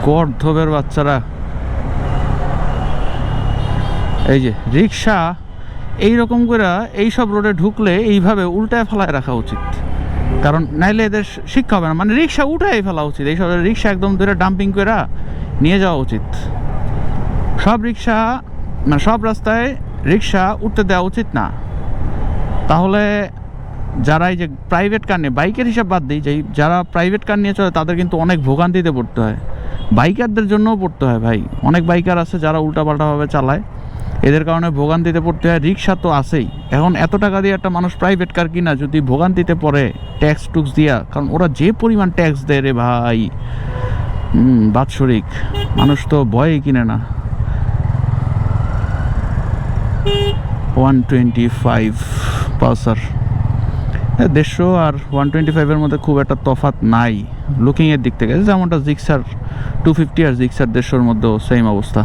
গর্ধবের বাচ্চারা। এই যে রিক্সা এইরকম করে এইসব রোডে ঢুকলে এইভাবে উল্টায় ফেলায় রাখা উচিত, কারণ নাইলে এদের শিক্ষা হবে না। মানে রিক্সা উঠাই ফেলা উচিত, এইসব রিক্সা একদম ধরে ডাম্পিং করে নিয়ে যাওয়া উচিত। সব রিক্সা মানে সব রাস্তায় রিক্সা উঠতে দেওয়া উচিত না। তাহলে যারা এই যে প্রাইভেট কার নিয়ে, বাইকের হিসাব বাদ দিই, যে যারা প্রাইভেট কার নিয়ে চলে তাদের কিন্তু অনেক ভোগান্তিতে পড়তে হয়। বাইকারদের জন্যও পড়তে হয় ভাই, অনেক বাইকার আছে যারা উল্টাপাল্টাভাবে চালায়, এদের কারণে ভোগান্তিতে পড়তে হয়। রিক্সা তো আছেই, এখন এত টাকা দিয়ে একটা মানুষ প্রাইভেট কার কিনা যদি ভোগান্তিতে পড়ে ট্যাক্স টুক্স দিয়া, কারণ ওরা যে পরিমাণ ট্যাক্স দেয় রে ভাই, বাৎসরিক, মানুষ তো ভয়ই কিনে না। 125 পালসার, 150 আর 125-এর মধ্যে খুব একটা তফাৎ নাই লুকিংয়ের দিক থেকে, যেমনটা জিক্সার 250 আর জিক্সার 150-এর মধ্যেও সেম অবস্থা।